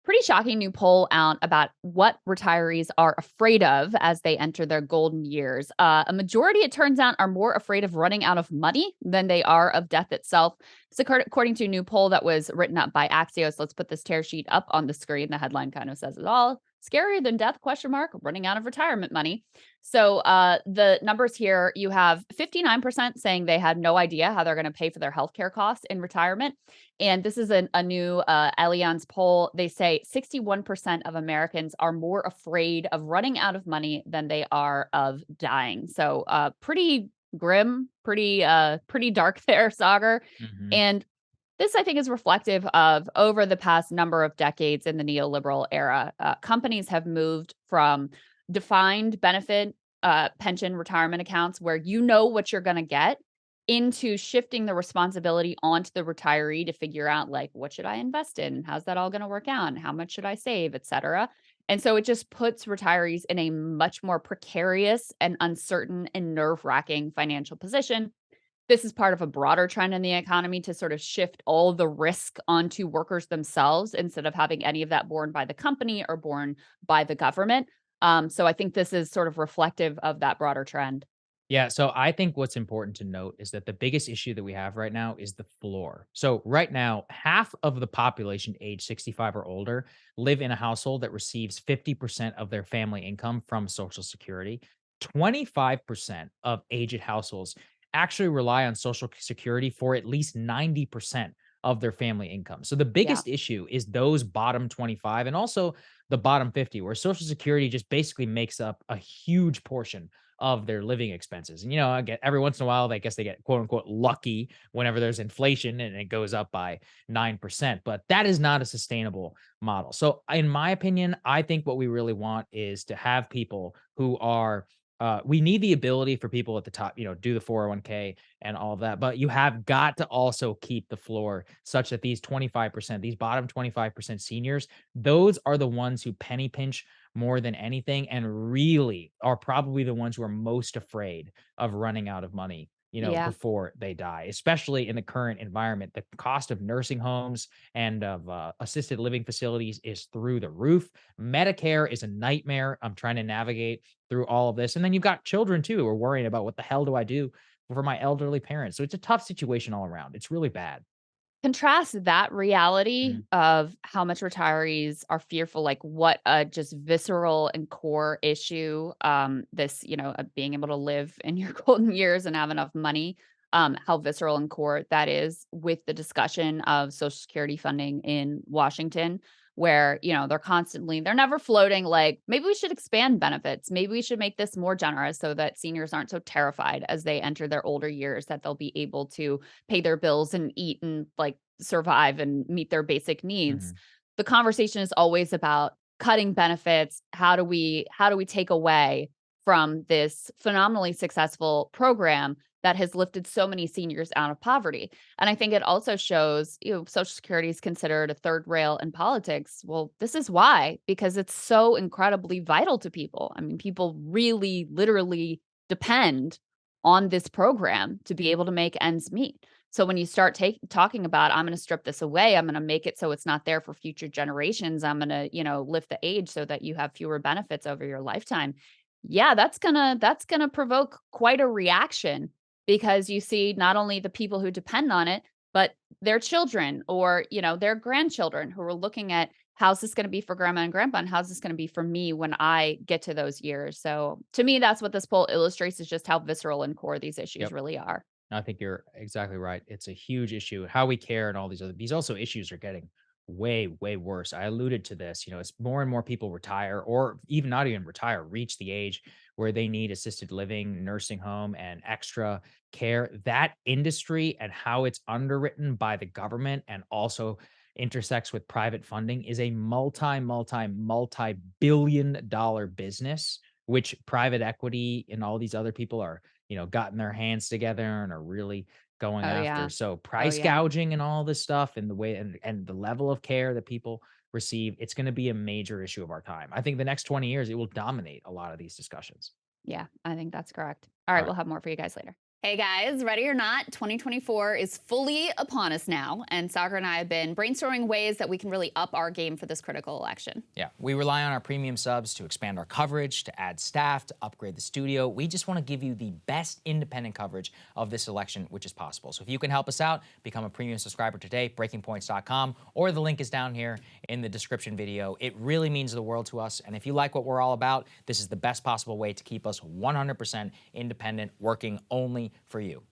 Pretty shocking new poll out about what retirees are afraid of as they enter their golden years. A majority, it turns out, are more afraid of running out of money than they are of death itself. It's according to a new poll that was written up by Axios. Let's put this tear sheet up on the screen. The headline kind of says it all. Scarier than death? Question mark. Running out of retirement money. So the numbers here, you have 59% saying they had no idea how they're going to pay for their healthcare costs in retirement. And this is a new Allianz poll. They say 61% of Americans are more afraid of running out of money than they are of dying. So pretty grim, pretty dark there, Sagar. Mhm. And this, I think, is reflective of over the past number of decades in the neoliberal era. Companies have moved from defined benefit pension retirement accounts where you know what you're going to get into shifting the responsibility onto the retiree to figure out, like, what should I invest in? How's that all going to work out? And how much should I save, et cetera. And so it just puts retirees in a much more precarious and uncertain and nerve wracking financial position. This is part of a broader trend in the economy to sort of shift all the risk onto workers themselves instead of having any of that borne by the company or borne by the government. So I think this is sort of reflective of that broader trend. Yeah, so I think what's important to note is that the biggest issue that we have right now is the floor. So right now, half of the population age 65 or older live in a household that receives 50% of their family income from Social Security. 25% of aged households actually rely on Social Security for at least 90% of their family income. So the Yeah. biggest issue is those bottom 25 and also the bottom 50, where Social Security just basically makes up a huge portion of their living expenses. And, I get every once in a while, I guess they get quote unquote lucky whenever there's inflation and it goes up by 9%. But that is not a sustainable model. So, in my opinion, I think what we really want is to have people who are, we need the ability for people at the top, do the 401k and all of that. But you have got to also keep the floor such that these 25%, these bottom 25% seniors, those are the ones who penny pinch more than anything and really are probably the ones who are most afraid of running out of money, Yeah. before they die, especially in the current environment. The cost of nursing homes and of assisted living facilities is through the roof. Medicare is a nightmare. I'm trying to navigate through all of this. And then you've got children too who are worrying about what the hell do I do for my elderly parents. So it's a tough situation all around. It's really bad. Contrast that reality Mhm. of how much retirees are fearful, like what a just visceral and core issue, this, being able to live in your golden years and have enough money, how visceral and core that is with the discussion of Social Security funding in Washington, where, they're never floating like, maybe we should expand benefits. Maybe we should make this more generous so that seniors aren't so terrified as they enter their older years that they'll be able to pay their bills and eat and like survive and meet their basic needs. Mhm. The conversation is always about cutting benefits. How do we take away from this phenomenally successful program that has lifted so many seniors out of poverty? And I think it also shows, Social Security is considered a third rail in politics. Well, this is why, because it's so incredibly vital to people. I mean, people really literally depend on this program to be able to make ends meet. So when you start talking about, I'm going to strip this away, I'm going to make it so it's not there for future generations. I'm going to, lift the age so that you have fewer benefits over your lifetime. Yeah, that's gonna provoke quite a reaction because you see not only the people who depend on it, but their children or, their grandchildren who are looking at how's this going to be for grandma and grandpa and how's this going to be for me when I get to those years. So to me, that's what this poll illustrates is just how visceral and core these issues Yep. really are. I think you're exactly right. It's a huge issue. How we care and all these also issues are getting way, way worse. I alluded to this, as more and more people retire or even not even retire, reach the age where they need assisted living, nursing home, and extra care. That industry and how it's underwritten by the government and also intersects with private funding is a multi billion dollar business, which private equity and all these other people are gotten their hands together and are really going Oh after. yeah. So Oh price yeah. gouging and all this stuff and the way and the level of care that people receive, it's going to be a major issue of our time. I think the next 20 years it will dominate a lot of these discussions. Yeah, I think that's correct. All All right, right. we'll have more for you guys later. Hey guys, ready or not, 2024 is fully upon us now, and Saagar and I have been brainstorming ways that we can really up our game for this critical election. Yeah, we rely on our premium subs to expand our coverage, to add staff, to upgrade the studio. We just want to give you the best independent coverage of this election, which is possible. So if you can help us out, become a premium subscriber today, breakingpoints.com, or the link is down here in the description video. It really means the world to us. And if you like what we're all about, this is the best possible way to keep us 100% independent, working only for you.